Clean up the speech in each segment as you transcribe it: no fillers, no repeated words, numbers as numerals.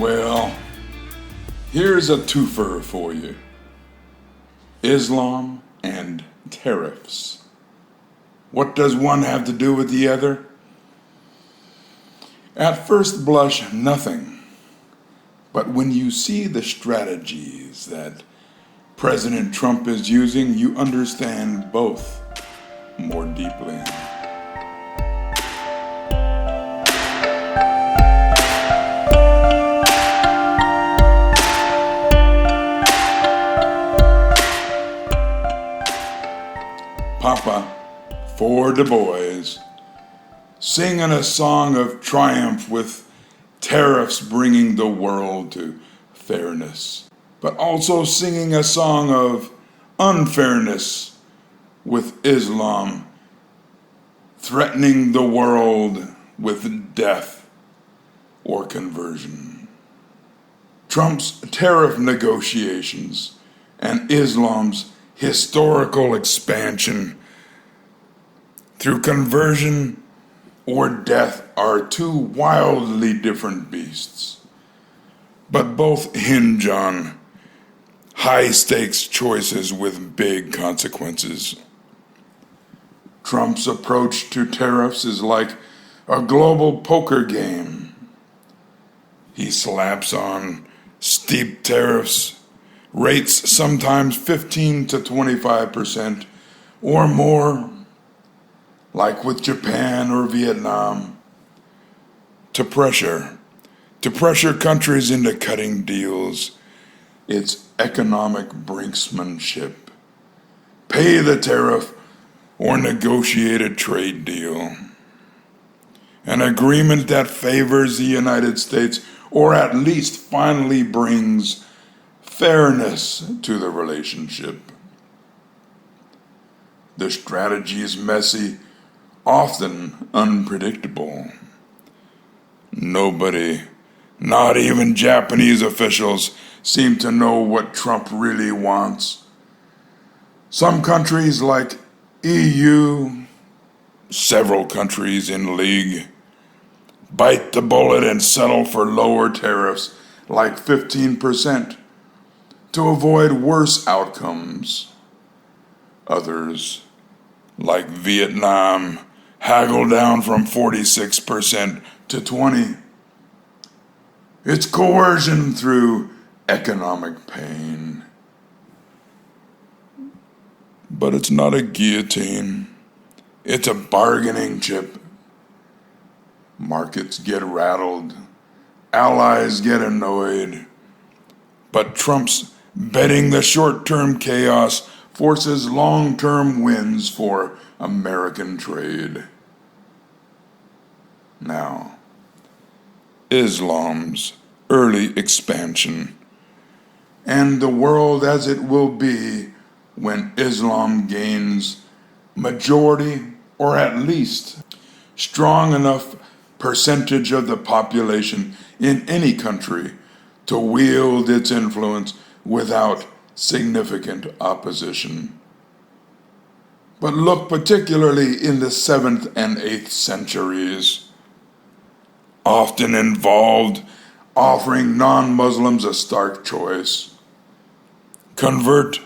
Well, here's a twofer for you. Islam and tariffs. What does one have to do with the other? At first blush, nothing. But when you see the strategies that President Trump is using, you understand both more deeply. Papa, for the boys, singing a song of triumph with tariffs bringing the world to fairness, but also singing a song of unfairness with Islam threatening the world with death or conversion. Trump's tariff negotiations and Islam's historical expansion through conversion or death are two wildly different beasts, but both hinge on high-stakes choices with big consequences. Trump's approach to tariffs is like a global poker game. He slaps on steep tariffs, rates sometimes 15 to 25% or more, like with Japan or Vietnam, to pressure countries into cutting deals. It's economic brinksmanship. Pay the tariff or negotiate a trade deal. An agreement that favors the United States or at least finally brings fairness to the relationship. The strategy is messy, often unpredictable. Nobody, not even Japanese officials, seem to know what Trump really wants. Some countries like EU, several countries in league, bite the bullet and settle for lower tariffs like 15% to avoid worse outcomes. Others, like Vietnam, haggle down from 46% to 20%. It's coercion through economic pain. But it's not a guillotine. It's a bargaining chip. Markets get rattled. Allies get annoyed. But Trump's betting the short-term chaos forces long-term wins for American trade. Now, Islam's early expansion and the world as it will be when Islam gains majority or at least strong enough percentage of the population in any country to wield its influence without significant opposition. But look particularly in the 7th and 8th centuries, often involved offering non-Muslims a stark choice. Convert,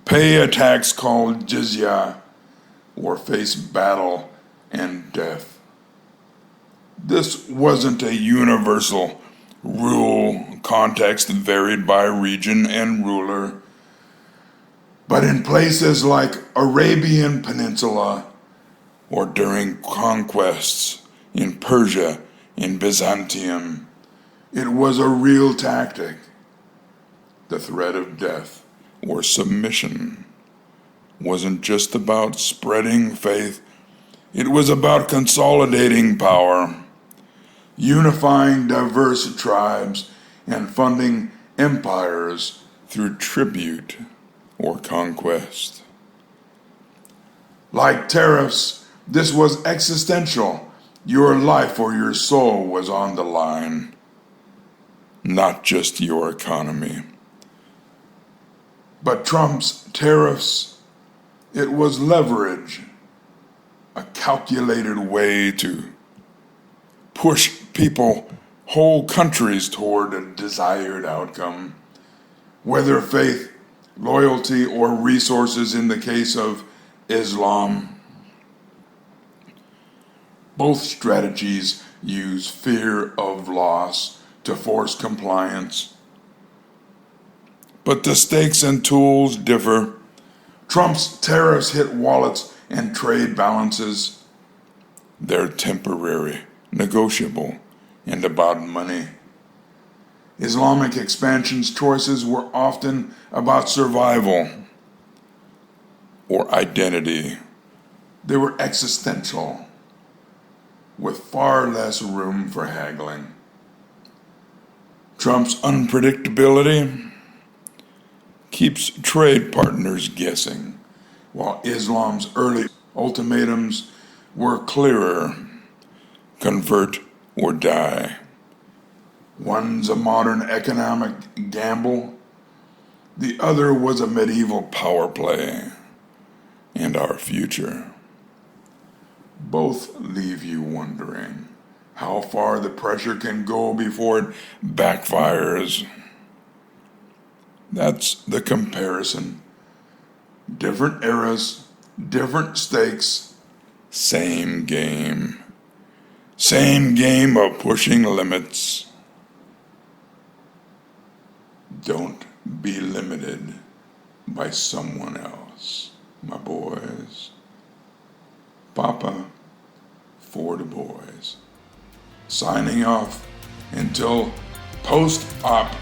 pay a tax called jizya, or face battle and death. This wasn't a universal rule. Context varied by region and ruler. But in places like Arabian Peninsula or during conquests in Persia, in Byzantium, it was a real tactic. The threat of death or submission wasn't just about spreading faith. It was about consolidating power, unifying diverse tribes, and funding empires through tribute or conquest. Like tariffs, this was existential. Your life or your soul was on the line, not just your economy. But Trump's tariffs, it was leverage, a calculated way to push people whole countries toward a desired outcome, whether faith, loyalty, or resources in the case of Islam. Both strategies use fear of loss to force compliance. But the stakes and tools differ. Trump's tariffs hit wallets and trade balances. They're temporary, negotiable, and about money. Islamic expansion's choices were often about survival or identity. They were existential, with far less room for haggling. Trump's unpredictability keeps trade partners guessing, while Islam's early ultimatums were clearer: convert or die. One's a modern economic gamble, the other was a medieval power play, and our future. Both leave you wondering how far the pressure can go before it backfires. That's the comparison. Different eras, different stakes, same game. Same game of pushing limits. Don't be limited by someone else, my boys. Papa for the boys. Signing off until post-op